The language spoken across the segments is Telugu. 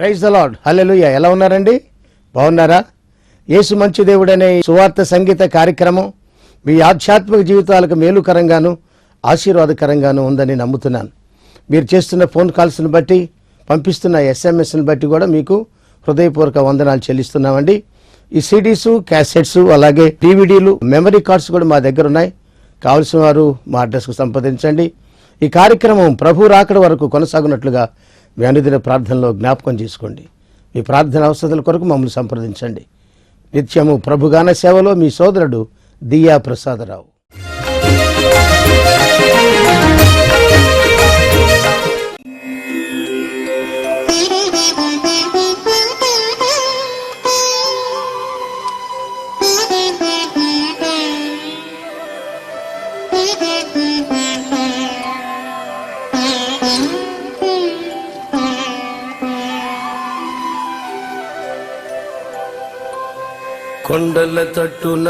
ప్రైజ్ ద లార్డ్, హల్లెలూయా. ఎలా ఉన్నారండి? బాగున్నారా? యేసు మంచి దేవుడనే సువార్త సంగీత కార్యక్రమం మీ ఆధ్యాత్మిక జీవితాలకు మేలుకరంగాను ఆశీర్వాదకరంగాను ఉందని నమ్ముతున్నాను. మీరు చేస్తున్న ఫోన్ కాల్స్ని బట్టి, పంపిస్తున్న SMS-ని బట్టి కూడా మీకు హృదయపూర్వక వందనాలు చెల్లిస్తున్నామండి. ఈ CDs, క్యాసెట్స్, అలాగే DVDలు, మెమరీ కార్డ్స్ కూడా మా దగ్గర ఉన్నాయి. కావలసిన వారు మా అడ్రస్కు సంప్రదించండి. ఈ కార్యక్రమం ప్రభు రాకడ వరకు కొనసాగునట్లుగా మీ అనుదిన ప్రార్థనలో జ్ఞాపకం చేసుకోండి. మీ ప్రార్థన అవసరాల కొరకు మమ్మల్ని సంప్రదించండి. నిత్యము ప్రభుగాన సేవలో మీ సోదరుడు దియా ప్రసాదరావు. కొండల తట్టున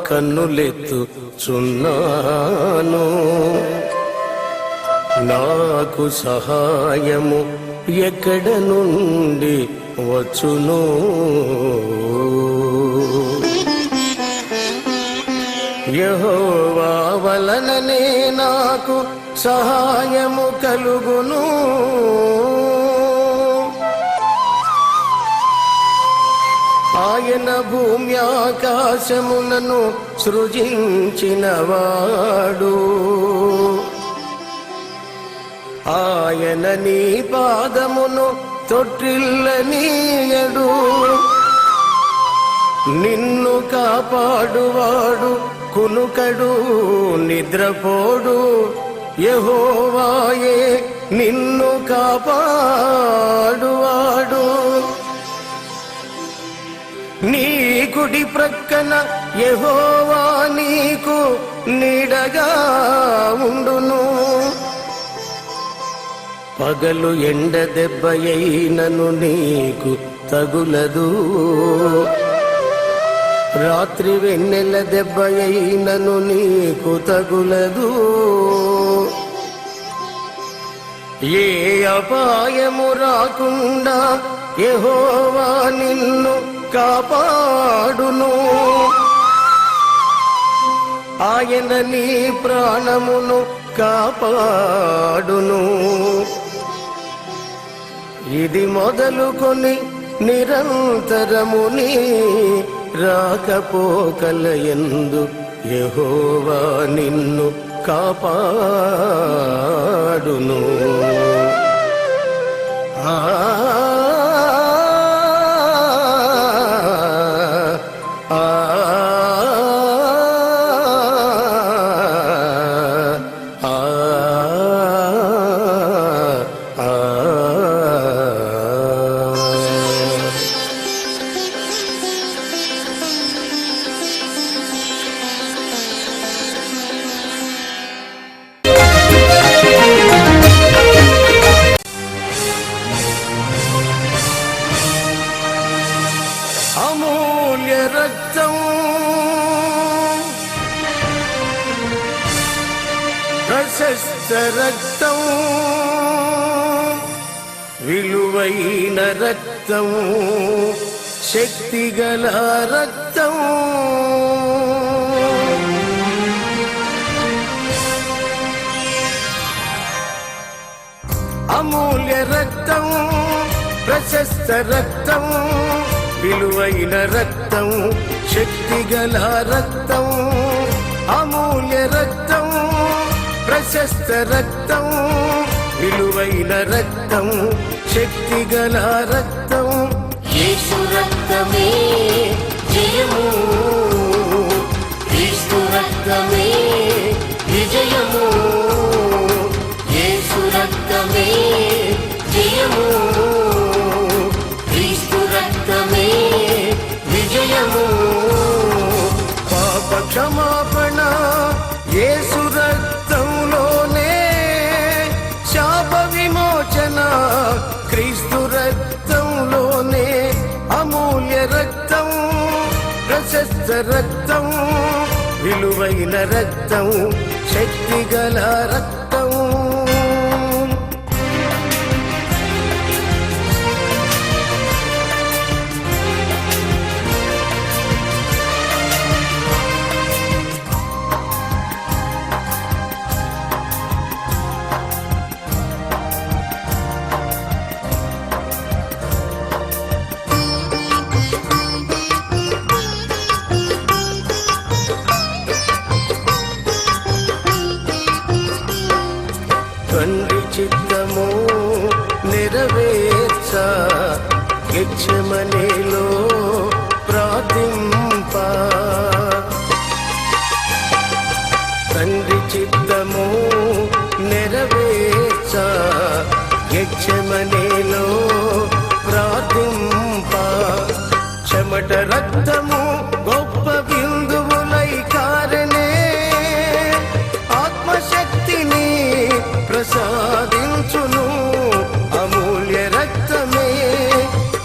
కన్నులెత్తుచున్నాను, నాకు సహాయము ఎక్కడ నుండి వచ్చును? యెహోవా వలననే నాకు సహాయము కలుగును. ఆయన భూమి ఆకాశములను సృజించినవాడు, ఆయన నీ పాదమును తొట్టిల్లనీయడు. నిన్ను కాపాడువాడు కునుకడు, నిద్రపోడు. యెహోవాయే నిన్ను కాపాడువాడు. నీ కుడి ప్రక్కన యెహోవా నీకు నీడగా ఉండును. పగలు ఎండ దెబ్బయైనను నీకు తగులదు, రాత్రి వెన్నెల దెబ్బయైనను నీకు తగులదు. ఏ అపాయము రాకుండా యెహోవా నిన్ను కాపాడును. ఆయన నీ ప్రాణమును కాపాడును. ఇది మొదలుకొని నిరంతరము నీ రాకపోకలయందు యెహోవా నిన్ను కాపాడును. అమూల్య రక్తం, ప్రశస్త రక్తం, విలువైన రక్తం, శక్తిగల రక్తం. అమూల్య రక్తం, ప్రశస్త రక్తం, విలువైన రక్తం, శక్తిగల రక్తం. అమూల్య రక్తం, ప్రశస్త రక్తం, విలువైన రక్తం, శక్తిగల రక్తం. యేసు రక్తమే జయము, క్రీస్తు రక్తమే విజయము. యేసు రక్తమే జయము, విజయము. పాప క్షమాపణ యేసు రక్తంలోనే, శాప విమోచన క్రీస్తు రక్తంలోనే. అమూల్య రక్తం, ప్రశస్త రక్తం, విలువైన రక్తం, శక్తిగల రక్తం. గెత్సెమనేలో ప్రార్థింప. తండ్రి చిత్తము నెరవేర్చ గెత్సెమనేలో ప్రార్థింప. చెమట రక్తము గొప్ప బిందువులై కారనే ఆత్మశక్తిని ప్రసాదించును అమూల్య రక్తమే.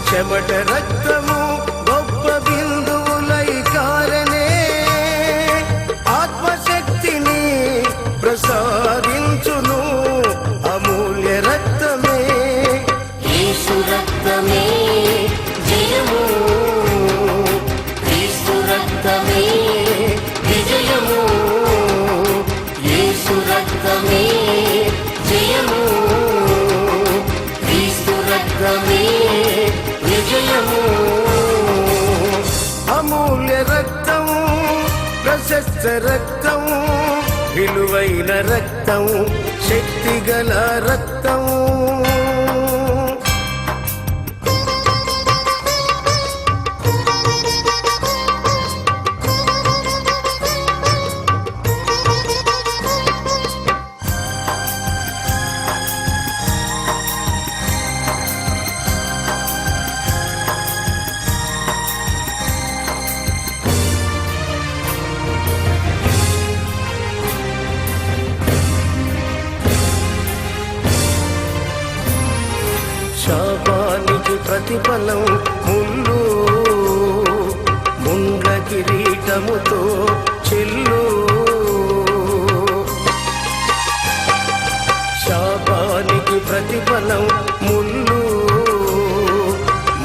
చెమట రక్తము గొప్ప బిందువులై కారనే ఆత్మశక్తిని ప్రసాదించును అమూల్య రక్తమే. యేసు రక్తమే జయము, క్రీస్తు రక్తమే విజయము. యేసు రక్తమే జయము, క్రీస్తు రక్తమే విజయము. అమూల్య రక్తం, ప్రశస్త రక్తం, విలువైన రక్తం, శక్తిగల రక్తం. శాపానికి ప్రతిఫలం ముళ్ళు, ముండ్ల కిరీటముతో చెల్లు. శాపానికి ప్రతిఫలం ముళ్ళు,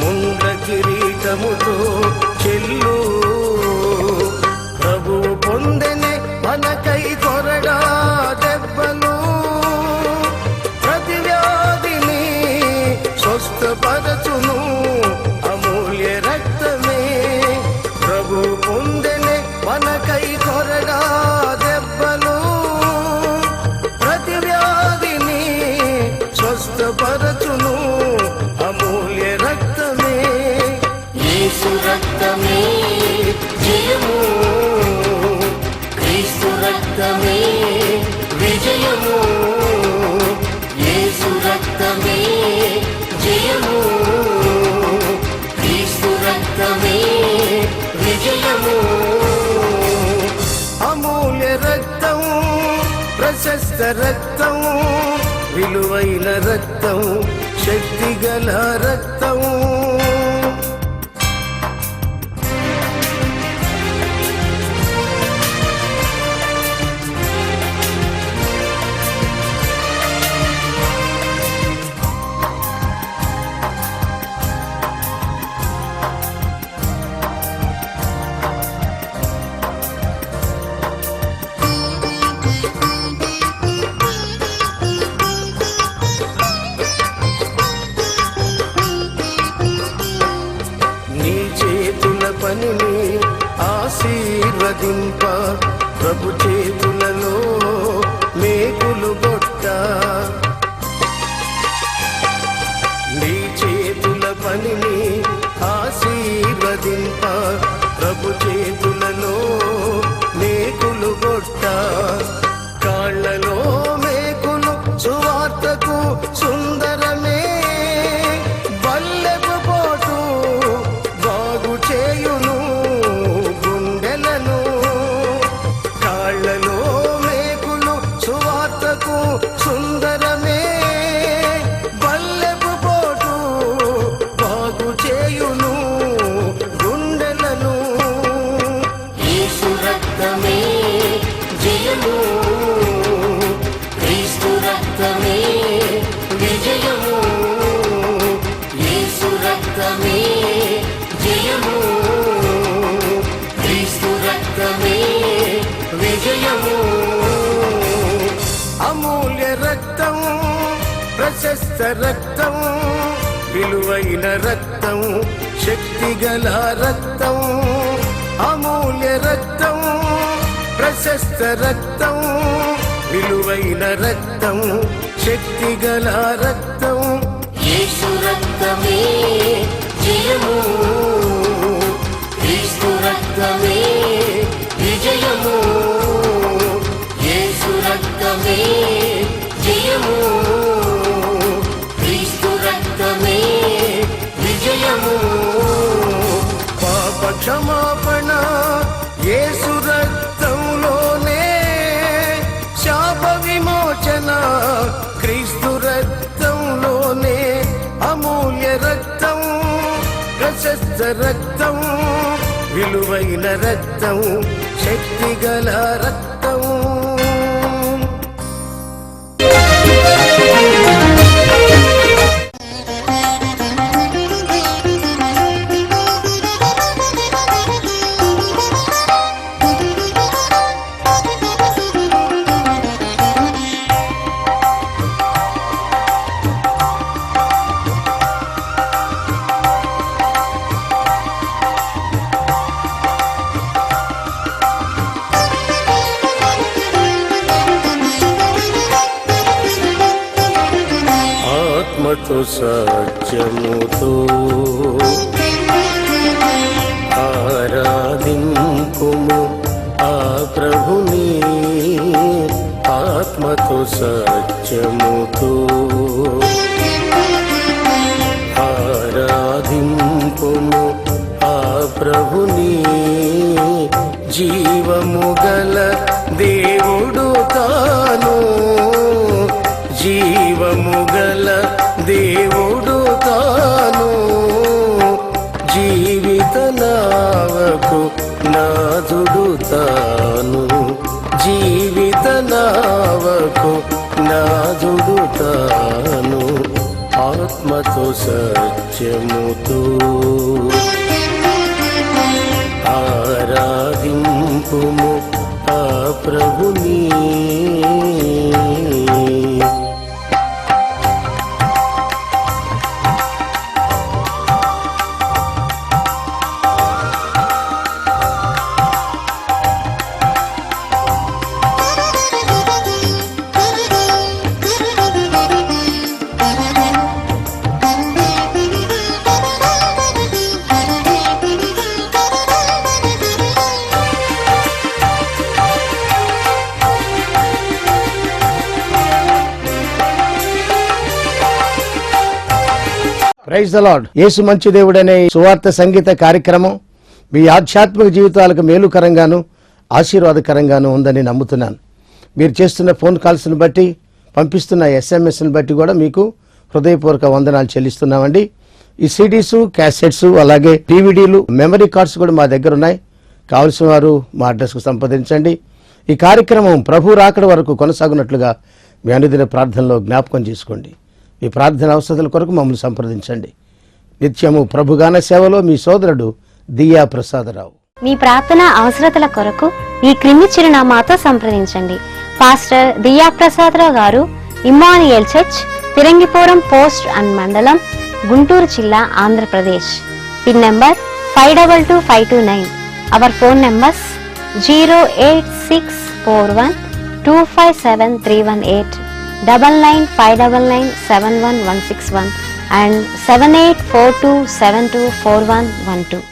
ముండ్ల కిరీటముతో చెల్లు. ప్రభువు పొందెనే మనకై కొరడా దెబ్బలు, ప్రతి వ్యాధిని స్వస్థపరచును అమూల్య రక్తమే. ప్రభు పొందెనే మనకై కొరడా దెబ్బలు, ప్రతి వ్యాధిని స్వస్థపరచును అమూల్య రక్తమే. యేసు రక్తమే జయము, క్రీస్తు రక్తమే విజయము. యేసు రక్తమే జయము, క్రీస్తు రక్తమే విజయము. అమూల్య రక్తం, ప్రశస్త రక్తం, విలువైన రక్తం, శక్తిగల రక్తం. పనిని ఆశీర్వదింప, ప్రభు చేతులలో మేకులు గొట్ట. నీ చేతుల పనిని ఆశీర్వదింప, ప్రభు చేతులలో మేకులు గొట్ట. కాళ్ళలో మేకులు సువార్తకు సుందరమే, బల్లెపు పోటు బాగు చేయును గుండెలను. కాళ్ళలో మేకులు సువార్తకు సుందరమే, బల్లెపు పోటు బాగు చేయును గుండెలను. యేసు రక్తమే జయము, క్రీస్తు రక్తమే విజయము. యేసు రక్తమే జయము, క్రీస్తు రక్తమే విజయము. అమూల్య రక్తం, ప్రశస్త రక్తం, విలువైన రక్తం, శక్తిగల రక్తం. అమూల్య రక్తం, ప్రశస్త రక్తం, విలువైన రక్తం, శక్తిగల రక్తం. యేసు రక్తమే విజయము పాప క్షమాపణ యేసు రక్తంలోనే, శాప విమోచన క్రీస్తు రక్తంలోనే. అమూల్య రక్తం, ప్రశస్త రక్తం, విలువైన రక్తం, శక్తిగల రక్తం. ఆత్మతో సత్యముతో ఆరాధింపుము ఆ ప్రభుని, ఆత్మతో సత్యముతో ఆరాధింపుము ఆ ప్రభుని. జీవము గల దేవుడు తాను, జీవము గల దేవుడు తాను, జీవిత నావకు నాథుడు తాను, జీవిత నావకు నాథుడు తాను. ఆత్మతో సత్యముతో ఆరాధింపుము ఆ ప్రభుని. Praise the lord. యేసు మంచి దేవుడనే సువార్త సంగీత కార్యక్రమం మీ ఆధ్యాత్మిక జీవితాలకు మేలుకరంగాను ఆశీర్వాదకరంగాను ఉందని నమ్ముతున్నాను. మీరు చేస్తున్న ఫోన్ కాల్స్ని బట్టి, పంపిస్తున్న SMS-ని బట్టి కూడా మీకు హృదయపూర్వక వందనాలు చెల్లిస్తున్నామండి. ఈ CDs, క్యాసెట్స్, అలాగే DVDలు, మెమరీ కార్డ్స్ కూడా మా దగ్గర ఉన్నాయి. కావలసిన వారు మా అడ్రస్కు సంప్రదించండి. ఈ కార్యక్రమం ప్రభు రాకడ వరకు కొనసాగునట్లుగా మీ అనుదిన ప్రార్థనలో జ్ఞాపకం చేసుకోండి. మీ ప్రార్థన అవసరాల కొరకు మమ్మల్ని సంప్రదించండి. నిత్యము ప్రభుగాన సేవలో మీ సోదరుడు దియా ప్రసాదరావు. మీ ప్రార్థన అవసరతల కొరకు ఈ క్రింది చిరునామాతో సంప్రదించండి. పాస్టర్ దియా ప్రసాదరావు గారు, Emmanuel church, Pirangipuram post and మండలం, గుంటూరు జిల్లా, Andhra Pradesh. Pin number 522529. Our phone numbers 08641257318, 9959971161 and 7842724112.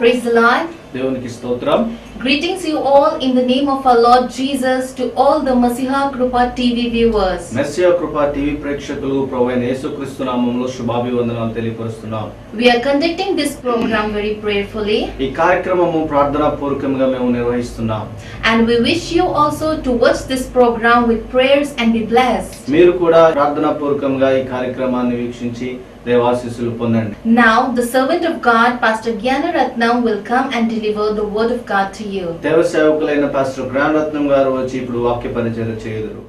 Praise the Lord. దేవునికి స్తోత్రం. Greetings you all in the name of our Lord Jesus to all the Masiha Krupa TV viewers. Messiah కృపా టీవీ ప్రేక్షకులు ప్రభువైన యేసుక్రీస్తు నామములో శుభాభివందనాలు తెలియపరుస్తున్నాం. We are conducting this program very prayerfully. ఈ కార్యక్రమము ప్రార్థనా పూర్వకంగా మేము నిర్వహిస్తున్నాం. And we wish you also to watch this program with prayers and be blessed. మీరు కూడా ప్రార్థనా పూర్వకంగా ఈ కార్యక్రమాన్ని వీక్షించి దేవాశీస్సులు పొందండి. Now the servant of God, Pastor Gyanaratnam, will come and deliver the word of God to you. దేవ సేవకులైన పాస్టర్ జ్ఞానరత్నం గారు వచ్చి ఇప్పుడు వాక్య పరిచర్య చేయుదురు.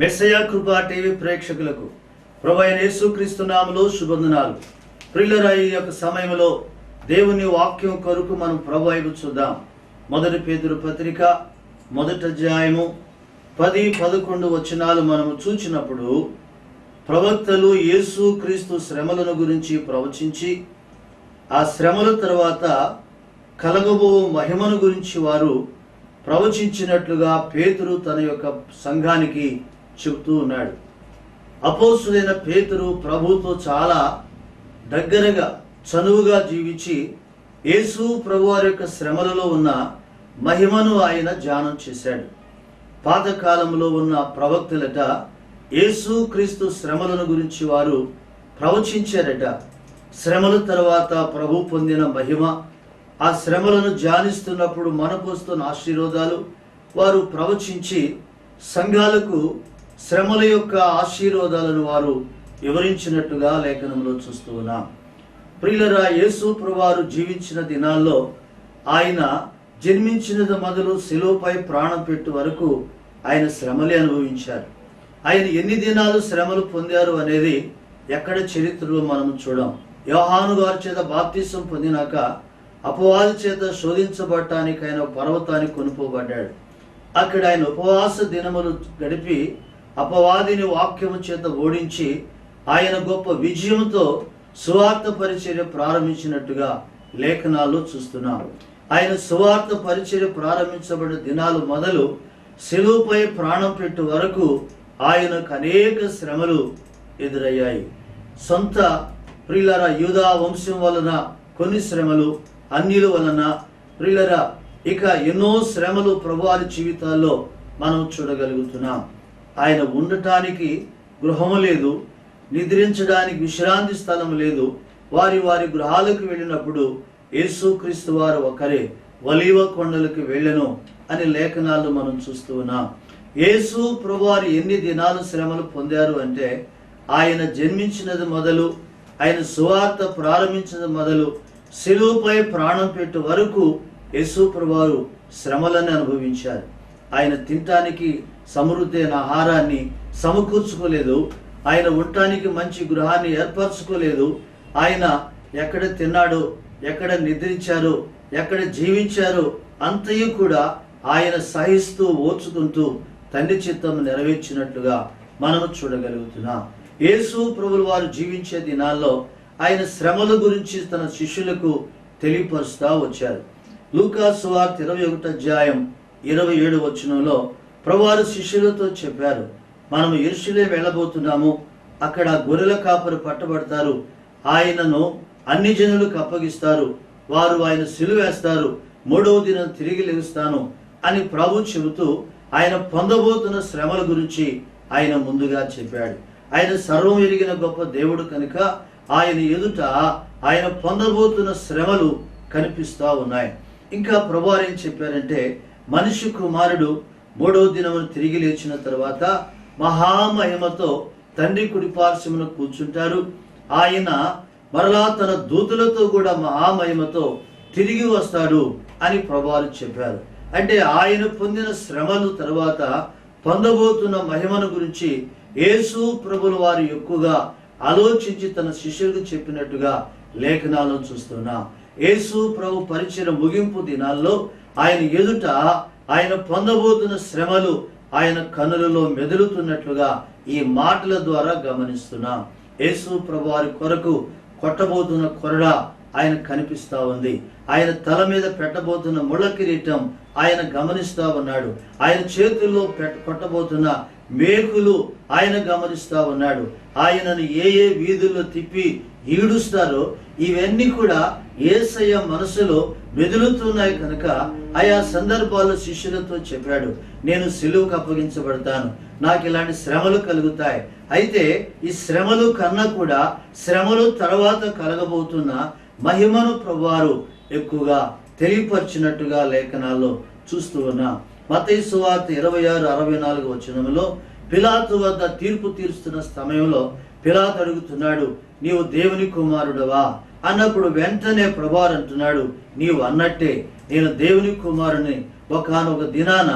మెస్సియా కృపా టీవీ ప్రేక్షకులకు ప్రభువైన యేసుక్రీస్తు నామములో శుభవందనాలు. ప్రియులారా, ఈ యొక్క సమయంలో దేవుని వాక్యం కొరకు మనం ప్రభు వైపు చూద్దాం. 1 పేతురు పత్రిక 1వ అధ్యాయము 10-11 వచనాలు మనము చూచినప్పుడు, ప్రవక్తలు యేసుక్రీస్తు శ్రమలను గురించి ప్రవచించి ఆ శ్రమల తర్వాత కలగబో మహిమను గురించి వారు ప్రవచించినట్లుగా పేతురు తన యొక్క సంఘానికి చెబుతూ ఉన్నాడు. అపోస్తులైన పేతురు ప్రభుతో చాలా దగ్గరగా చనువుగా జీవించి యేసు ప్రభువారి యొక్క శ్రమలలో ఉన్న మహిమను ఆయన ధ్యానం చేశాడు. పాతకాలంలో ఉన్న ప్రవక్తలట యేసు క్రీస్తు శ్రమలను గురించి వారు ప్రవచించారట. శ్రమల తర్వాత ప్రభు పొందిన మహిమ, ఆ శ్రమలను ధ్యానిస్తున్నప్పుడు మనకు వస్తున్న ఆశీర్వాదాలు వారు ప్రవచించి సంఘాలకు శ్రమల యొక్క ఆశీర్వాదాలను వారు వివరించినట్టుగా లేఖనంలో చూస్తూ ఉన్నాం. ప్రియులరా, యేసు ప్రభువారు జీవించిన దినాల్లో ఆయన జన్మించినది మొదలు శిలువపై ప్రాణం పెట్టే వరకు ఆయన శ్రమలే అనుభవించారు. ఆయన ఎన్ని దినాలు శ్రమలు పొందారు అనేది ఎక్కడ చరిత్రలో మనం చూడం. యోహాను గారి చేత బాప్తిసం పొందినాక అపవాది చేత శోధించబడటానికి ఆయన పర్వతానికి కొనుపోబడ్డాడు. అక్కడ ఆయన ఉపవాస దినములు గడిపి అపవాదిని వాక్యము చేత ఓడించి ఆయన గొప్ప విజయంతో సువార్త పరిచర్య ప్రారంభించినట్టుగా లేఖనాల్లో చూస్తున్నాం. ఆయన సువార్త పరిచర్య ప్రారంభించబడిన దినాలు మొదలు శిలువపై ప్రాణం పెట్టే వరకు ఆయనకు అనేక శ్రమలు ఎదురయ్యాయి. సొంత ప్రియులరా యూదా వంశం వలన కొన్ని శ్రమలు, అన్యుల వలన ప్రియులరా ఇక ఎన్నో శ్రమలు ప్రభువారి జీవితాల్లో మనం చూడగలుగుతున్నాం. ఆయన ఉండటానికి గృహము లేదు, నిద్రించడానికి విశ్రాంతి స్థలం లేదు. వారి గృహాలకు వెళ్ళినప్పుడు యేసుక్రీస్తు వారు ఒకరే ఒలీవ కొండలకు వెళ్ళెను అని లేఖనాల్లో మనం చూస్తూ ఉన్నాం. యేసు ప్రభువారు ఎన్ని దినాలు శ్రమలు పొందారు అంటే ఆయన జన్మించినది మొదలు, ఆయన సువార్త ప్రారంభించినది మొదలు, శిలువపై ప్రాణం పెట్టే వరకు యేసు ప్రభువారు శ్రమలను అనుభవించారు. ఆయన తినటానికి సమృద్ధైన ఆహారాన్ని సమకూర్చుకోలేదు. ఆయన ఉండటానికి మంచి గృహాన్ని ఏర్పరచుకోలేదు. ఆయన ఎక్కడ తిన్నాడో, ఎక్కడ నిద్రించారో, ఎక్కడ జీవించారో అంతయు కూడా ఆయన సహిస్తూ ఓర్చుకుంటూ తండ్రి చిత్తం నెరవేర్చినట్లుగా మనము చూడగలుగుతున్నాం. యేసు ప్రభువు వారు జీవించే దినాల్లో ఆయన శ్రమల గురించి తన శిష్యులకు తెలియపరుస్తూ వచ్చారు. లూకా సువార్త 21:27 ప్రభువారు శిష్యులతో చెప్పారు, మనము యెరూషలేము వెళ్ళబోతున్నాము. అక్కడ గొర్రెల కాపరి పట్టబడతారు. ఆయనను అన్ని జనులకు అప్పగిస్తారు. వారు ఆయన సిలువేస్తారు. 3వ దినం తిరిగి లేస్తాను అని ప్రభు చెబుతూ ఆయన పొందబోతున్న శ్రమల గురించి ఆయన ముందుగా చెప్పాడు. ఆయన సర్వం ఎరిగిన గొప్ప దేవుడు కనుక ఆయన ఎదుట ఆయన పొందబోతున్న శ్రమలు కనిపిస్తూ ఉన్నాయి. ఇంకా ప్రభువారు ఏం చెప్పారంటే, మనిషి కుమారుడు 3వ దినమును తిరిగి లేచిన తర్వాత మహామహిమతో తండ్రి కుడిపార్శ్వమున కూర్చుంటారు. ఆయన మరలా తన దూతలతో కూడా మహామహిమతో తిరిగి వస్తాడు అని ప్రభువారు చెప్పారు. అంటే ఆయన పొందిన శ్రమల తర్వాత పొందబోతున్న మహిమను గురించి యేసు ప్రభుల వారు ఎక్కువగా ఆలోచించి తన శిష్యులకు చెప్పినట్టుగా లేఖనాలను చూస్తున్నాం. యేసు ప్రభు పరిచయ ముగింపు దినాల్లో ఆయన ఎదుట ఆయన పొందబోతున్న శ్రమలు ఆయన కన్నులలో మెదులుతున్నట్లుగా ఈ మాటల ద్వారా గమనిస్తున్నాం. యేసు ప్రభు వారి కొరకు కొట్టబోతున్న కొరడా ఆయన కనిపిస్తా ఉంది. ఆయన తల మీద పెట్టబోతున్న ముళ్ళ కిరీటం ఆయన గమనిస్తా ఉన్నాడు. ఆయన చేతుల్లో కొట్టబోతున్న మేకులు ఆయన గమనిస్తా ఉన్నాడు. ఆయనను ఏ వీధుల్లో తిప్పి ఈడుస్తారో ఇవన్నీ కూడా యేసయ్య మనసులో మెదులుతున్నాయి కనుక ఆయా సందర్భాల్లో శిష్యులతో చెప్పాడు, నేను సిలువకు అప్పగించబడతాను, నాకు ఇలాంటి శ్రమలు కలుగుతాయి. అయితే ఈ శ్రమలు కన్నా కూడా శ్రమలు తర్వాత కలగబోతున్న మహిమను ప్రభువారు ఎక్కువగా తెలియపరిచినట్టుగా లేఖనాల్లో చూస్తూ ఉన్నాం. మత్తయి సువార్త 26:64 పిలాతు వద్ద తీర్పు తీరుస్తున్న సమయంలో పిలాతు అడుగుతున్నాడు, నీవు దేవుని కుమారుడవా అన్నప్పుడు వెంటనే ప్రభువారు అంటున్నాడు, నీవు అన్నట్టే నేను దేవుని కుమారుని. ఒకానొక దినాన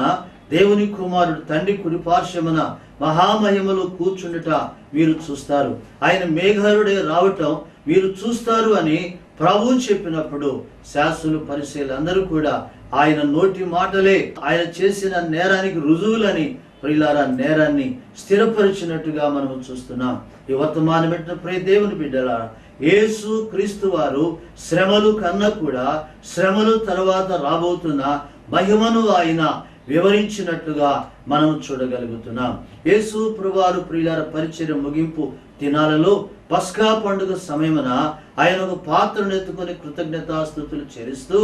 దేవుని కుమారుడు తండ్రి కుడిపార్శ్వమున మహామహిమలో కూర్చుండుట మీరు చూస్తారు, ఆయన మేఘారుడే రావటం మీరు చూస్తారు అని ప్రభు చెప్పినప్పుడు శాస్త్రులు పరిశీలందరూ కూడా ఆయన నోటి మాటలే ఆయన చేసిన నేరానికి రుజువులని ప్రియులారా నేరాన్ని స్థిరపరిచినట్టుగా మనం చూస్తున్నాం. ఈ వర్తమానం పెట్టిన ప్రియ దేవుని బిడ్డలా, యేసు క్రీస్తు వారు శ్రమలు కన్నా కూడా శ్రమలు తర్వాత రాబోతున్న మహిమను ఆయన వివరించినట్లుగా మనం చూడగలుగుతున్నాం. యేసు ప్రభువారు ప్రియులార పరిచర్య ముగింపు దినాలలో పస్కా పండుగ సమయమున ఆయన ఒక పాత్రను ఎత్తుకొని కృతజ్ఞతాస్తుతులు చెల్లిస్తూ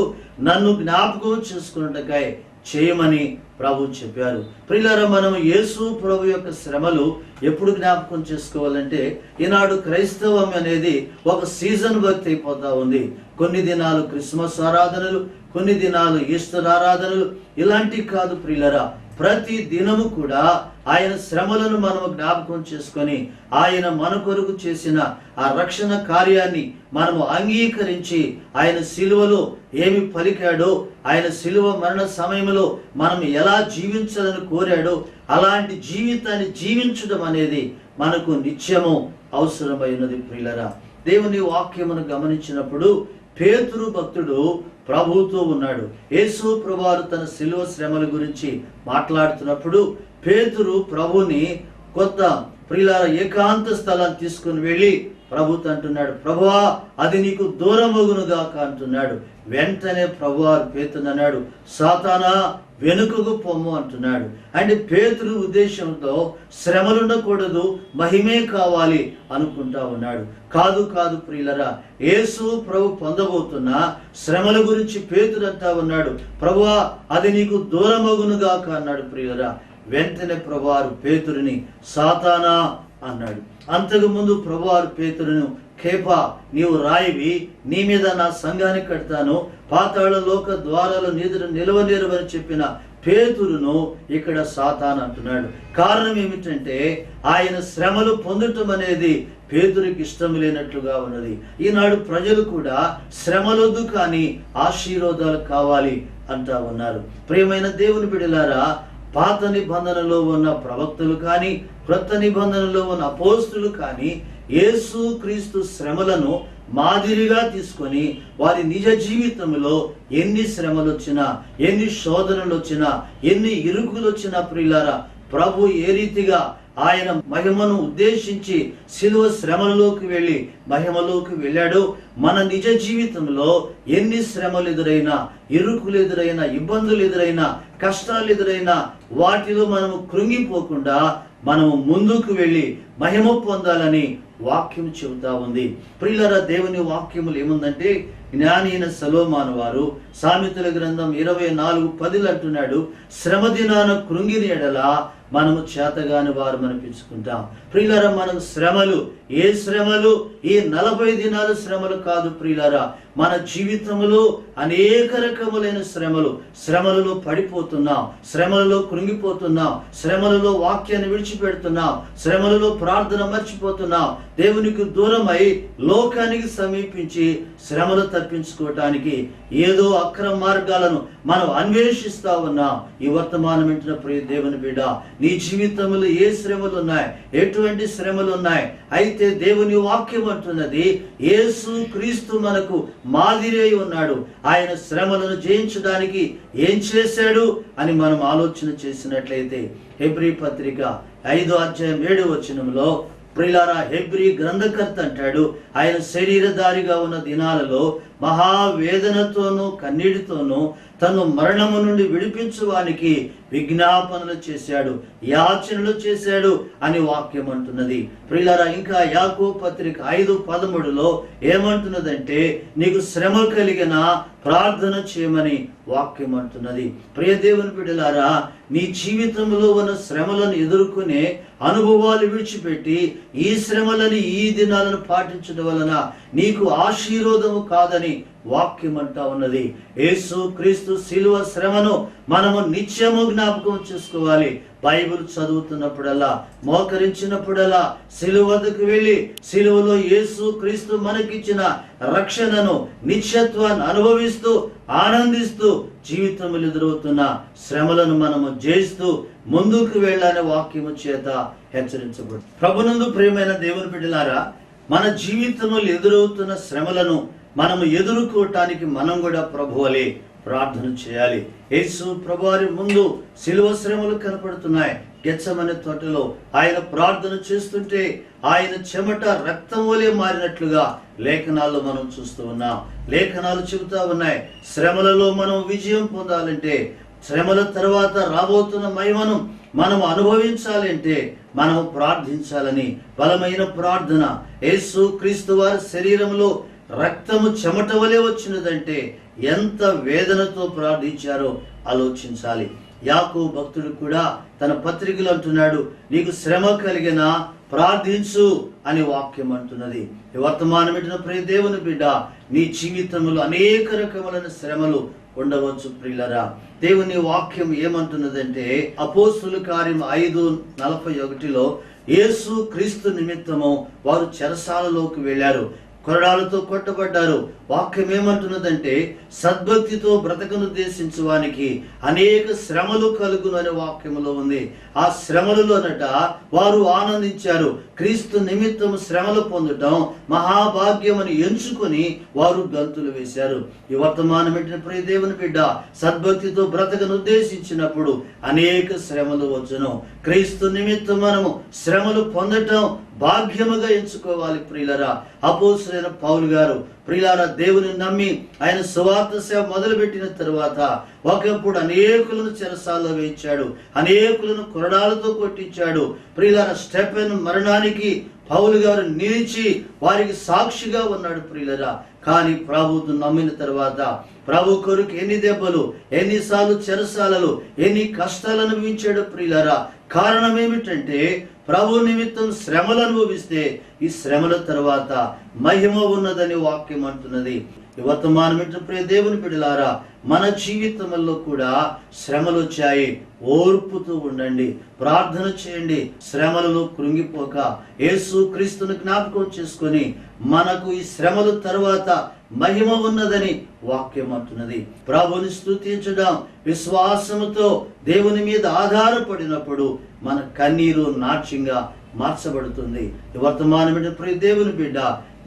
నన్ను జ్ఞాపకం చేసుకున్నట్టుకై చేయమని ప్రభు చెప్పారు. ప్రియులారా, మనం యేసు ప్రభు యొక్క శ్రమలు ఎప్పుడు జ్ఞాపకం చేసుకోవాలంటే, ఈనాడు క్రైస్తవం అనేది ఒక సీజన్ భక్తి అయిపోతా ఉంది. కొన్ని దినాలు క్రిస్మస్ ఆరాధనలు, కొన్ని దినాలు ఈస్టర్ ఆరాధనలు, ఇలాంటివి కాదు ప్రియులారా. ప్రతి దినము కూడా ఆయన శ్రమలను మనము జ్ఞాపకం చేసుకొని ఆయన మన కొరకు చేసిన ఆ రక్షణ కార్యాన్ని మనము అంగీకరించి ఆయన సిలువలో ఏమి పలికాడో, ఆయన సిలువ మరణ సమయంలో మనం ఎలా జీవించాలని కోరాడో అలాంటి జీవితాన్ని జీవించడం అనేది మనకు నిత్యము అవసరమైనది. ప్రియులరా, దేవుని వాక్యమును గమనించినప్పుడు పేతురు భక్తుడు ప్రభువుతో ఉన్నాడు. యేసు ప్రభువారు తన సిలువ శ్రమల గురించి మాట్లాడుతున్నప్పుడు పేతురు ప్రభుని కొత్త ప్రియులారా ఏకాంత స్థలాన్ని తీసుకుని వెళ్ళి ప్రభుతో అంటున్నాడు, ప్రభువా అది నీకు దూరమగునుగాక అంటున్నాడు. వెంటనే ప్రభువారు పేతురు అన్నాడు, సాతానా వెనుకకు పొమ్ము అంటున్నాడు. అంటే పేతురు ఉద్దేశంతో శ్రమలుండకూడదు, మహిమే కావాలి అనుకుంటా ఉన్నాడు. కాదు కాదు ప్రియులరా, యేసు ప్రభు పొందబోతున్న శ్రమల గురించి పేతురు అంటా ఉన్నాడు, ప్రభువా అది నీకు దూరమగునుగాక అన్నాడు. ప్రియులరా, వెంటనే ప్రభువారు పేతురుని సాతానా అన్నాడు. అంతకు ముందు ప్రభువారు పేతురును, కేఫా నీవు రాయివి, నీ మీద నా సంఘాన్ని కడతాను, పాతాళ లోక ద్వారాలు నిలవలేరవని చెప్పిన పేతురును ఇక్కడ సాతాన్ అంటున్నాడు. కారణం ఏమిటంటే ఆయన శ్రమలు పొందటం అనేది పేతురికి ఇష్టం లేనట్లుగా ఉన్నది. ఈనాడు ప్రజలు కూడా శ్రమలొద్దు కానీ ఆశీర్వాదాలు కావాలి అంటా ఉన్నారు. ప్రియమైన దేవుని బిడ్డలారా, పాత నిబంధనలో ఉన్న ప్రవక్తలు కానీ క్రొత్త నిబంధనలో ఉన్న అపోస్తులు కానీ యేసు క్రీస్తు శ్రమలను మాదిరిగా తీసుకొని వారి నిజ జీవితంలో ఎన్ని శ్రమలు వచ్చినా, ఎన్ని శోధనలు వచ్చినా, ఎన్ని ఇరుకులు వచ్చినా ప్రియులారా, ప్రభు ఏ రీతిగా ఆయన మహిమను ఉద్దేశించి శిలువ శ్రమలలోకి వెళ్ళి మహిమలోకి వెళ్ళాడు, మన నిజ జీవితంలో ఎన్ని శ్రమలు ఎదురైనా, ఇరుకులు ఎదురైనా, ఇబ్బందులు ఎదురైనా, కష్టాలు ఎదురైనా వాటిలో మనము కృంగిపోకుండా మనము ముందుకు వెళ్ళి మహిమ పొందాలని వాక్యం చెబుతా ఉంది. ప్రియులారా, దేవుని వాక్యములు ఏముందంటే, జ్ఞాని అయిన సొలొమోను వారు సామెతల గ్రంథం 24:10 అంటున్నాడు, శ్రమ దినాన కృంగిని ఎడల మనము చేతగాని వారు అనిపించుకుంటాం. ప్రియులారా, మనకు శ్రమలు, ఏ శ్రమలు ఈ 40 దినాలు శ్రమలు కాదు ప్రియులారా, మన జీవితంలో అనేక రకములైన శ్రమలలో పడిపోతున్నాం, శ్రమలలో కృంగిపోతున్నాం, శ్రమలలో వాక్యాన్ని విడిచిపెడుతున్నాం, శ్రమలలో ప్రార్థన మర్చిపోతున్నాం, దేవునికి దూరమై లోకానికి సమీపించి శ్రమలు తప్పించుకోవటానికి ఏదో అక్రమ మార్గాలను మనం అన్వేషిస్తా ఉన్నాం. ఈ వర్తమానం వింటున్న ప్రియ దేవుని బిడ్డ, నీ జీవితంలో ఏ శ్రమలు ఉన్నాయి, ఎటువంటి శ్రమలు ఉన్నాయి? అయితే దేవుని వాక్యం అంటున్నది, యేసు క్రీస్తు మనకు మాదిరి అయి ఉన్నాడు. ఆయన శ్రమలను జయించడానికి ఏం చేశాడు అని మనం ఆలోచన చేసినట్లయితే హెబ్రీ పత్రిక 5:7 ప్రియులారా, హెబ్రీ గ్రంథకర్త అంటాడు, ఆయన శరీరధారిగా ఉన్న దినాలలో మహావేదనతోనూ కన్నీటితోనూ తను మరణము నుండి విడిపించువానికి విజ్ఞాపనలు చేశాడు, యాచనలు చేశాడు అని వాక్యం అంటున్నది. ప్రియులారా, ఇంకా యాకోబు పత్రిక 5:13 ఏమంటున్నదంటే, నీకు శ్రమ కలిగిన ప్రార్థన చేయమని వాక్యం అంటున్నది. ప్రియ దేవుని బిడ్డలారా, నీ జీవితంలో ఉన్న శ్రమలను ఎదుర్కొనే అనుభవాలు విడిచిపెట్టి ఈ శ్రమలని, ఈ దినాలను పాటించడం వలన నీకు ఆశీర్వాదము కాదని వాక్యం అంటా ఉన్నది. యేసు క్రీస్తు శిలువ శ్రమను మనము నిత్యము జ్ఞాపకం చేసుకోవాలి. బైబిల్ చదువుతున్నప్పుడల్లా, మోకరించినప్పుడల్లా శిలువ వద్దకు వెళ్ళి శిలువలో యేసు క్రీస్తు మనకిచ్చిన రక్షణను, నిత్యత్వాన్ని అనుభవిస్తూ ఆనందిస్తూ జీవితంలో ఎదురవుతున్న శ్రమలను మనము జయిస్తూ ముందుకు వెళ్ళాలనే వాక్యము చేత హెచ్చరించబడు. ప్రభునందు ప్రియమైన దేవుని బిడ్డలారా, మన జీవితంలో ఎదురవుతున్న శ్రమలను మనము ఎదుర్కోవటానికి మనం కూడా ప్రభువలే ప్రార్థన చేయాలి. యేసు ప్రభువారి ముందు శిలువ శ్రమలు కనపడుతున్నాయి. గెత్సెమనే తోటలో ఆయన ప్రార్థన చేస్తుంటే ఆయన చెమట రక్తం వలె మారినట్లుగా లేఖనాల్లో మనం చూస్తూ ఉన్నాం. లేఖనాలు చెబుతా ఉన్నాయి, శ్రమలలో మనం విజయం పొందాలంటే, శ్రమల తర్వాత రాబోతున్న మహిమను మనం అనుభవించాలంటే మనం ప్రార్థించాలని, బలమైన ప్రార్థన. యేసు క్రీస్తు వారి శరీరంలో రక్తము చెమట వలె వచ్చినదంటే ఎంత వేదనతో ప్రార్థించారో ఆలోచించాలి. యాకోబు భక్తుడు కూడా తన పత్రికలు అంటున్నాడు, నీకు శ్రమ కలిగిన ప్రార్థించు అని వాక్యం అంటున్నది. ఈ వర్తమానం పెట్టిన ప్రియ దేవుని బిడ్డ, నీ జీవితంలో అనేక రకములైన శ్రమలు ఉండవచ్చు ప్రియులరా. దేవుని వాక్యం ఏమంటున్నదంటే అపోస్తుల కార్యం 5:41 యేసు క్రీస్తు నిమిత్తము వారు చెరసాలలోకి వెళ్ళారు, కొరడాలతో కొట్టబడ్డారు. వాక్యం ఏమంటున్నదంటే సద్భక్తితో బ్రతకనుద్దేశించు వానికి అనేక శ్రమలు కలుగును అనే వాక్యములో ఉంది. ఆ శ్రమలలోనట వారు ఆనందించారు. క్రీస్తు నిమిత్తము శ్రమలు పొందటం మహాభాగ్యమని ఎంచుకొని వారు గంతులు వేశారు. ఈ వర్తమానం పెట్టిన ప్రియ దేవుని బిడ్డ, సద్భక్తితో బ్రతకనుద్దేశించినప్పుడు అనేక శ్రమలు వచ్చును. క్రీస్తు నిమిత్తం మనము శ్రమలు పొందటం భాగ్యముగా ఎంచుకోవాలి ప్రియులరా. అపోస్తలుడైన పౌలు గారు ప్రియులారా దేవుని నమ్మి ఆయన సువార్త సేవ మొదలుపెట్టిన తరువాత ఒకప్పుడు అనేకులను చెరసాల్లో వేయించాడు, అనేకులను కొరడాలతో కొట్టించాడు. ప్రియులారా స్టెఫెను మరణానికి పౌలు గారు నిలిచి వారికి సాక్షిగా ఉన్నాడు ప్రియులరా. కానీ ప్రభువును నమ్మిన తర్వాత ప్రభు కొరకు ఎన్ని దెబ్బలు, ఎన్నిసార్లు చెరసాలలు, ఎన్ని కష్టాలు అనుభవించాడు ప్రియులరా. కారణం ఏమిటంటే ప్రభు నిమిత్తం శ్రమలు అనుభవిస్తే ఈ శ్రమల తర్వాత మహిమ ఉన్నదని వాక్యం అంటున్నది. ఈ వర్తమానం ప్రియ దేవుని బిడ్డలారా, మన జీవితంలో కూడా శ్రమలు వచ్చాయి, ఓర్పుతూ ఉండండి, ప్రార్థన చేయండి. శ్రమలలో కృంగిపోక యేసు క్రీస్తును జ్ఞాపకం చేసుకొని మనకు ఈ శ్రమల తర్వాత మహిమ ఉన్నదని వాక్యం అంటున్నది. ప్రభుని స్తుతించడం విశ్వాసముతో దేవుని మీద ఆధారపడినప్పుడు మన కన్నీరు నాట్యంగా మార్చబడుతుంది. ఈ వర్తమానం ప్రియ దేవుని బిడ్డ,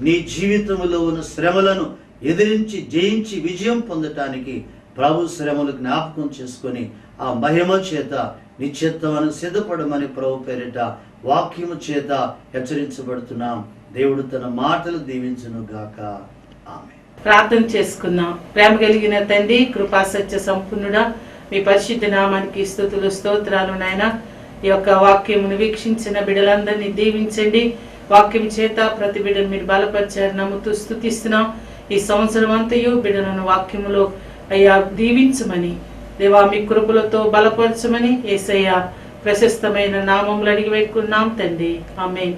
నీ జీవితంలో ఉన్న శ్రమలను ఎదిరించి జయించి విజయం పొందటానికి ప్రభు శ్రమలు జ్ఞాపకం చేసుకొని ఆ మహిమ చేత నిశ్చిత్తమని సిద్ధపడమని ప్రభు పేరిట వాక్యము చేత హెచ్చరించబడుతున్నాం. దేవుడు తన మాటలు దీవించును గాక. ఆమేన్. ప్రార్థన చేసుకుందాం. ప్రేమ కలిగిన తండ్రి, కృపా సత్య సంపూర్ణుడా, మీ పరిశుద్ధ నామానికి స్తుతులు స్తోత్రాలు నాయన. ఈ యొక్క వాక్యమును వీక్షించిన బిడ్డలందరినీ దీవించండి. వాక్యం చేత ప్రతి బిడ్డను మీరు బలపరిచారు నమ్ముతూ స్తుతిస్తున్నాం. ఈ సంవత్సరం అంతయు బిడ్డలను వాక్యములో అయ్యా దీవించమని, దేవా మీ కృపలతో బలపరచమని యేసయ్య ప్రశస్తమైన నామములు అడిగి వేడుకున్నాం తండ్రి. ఆమేన్.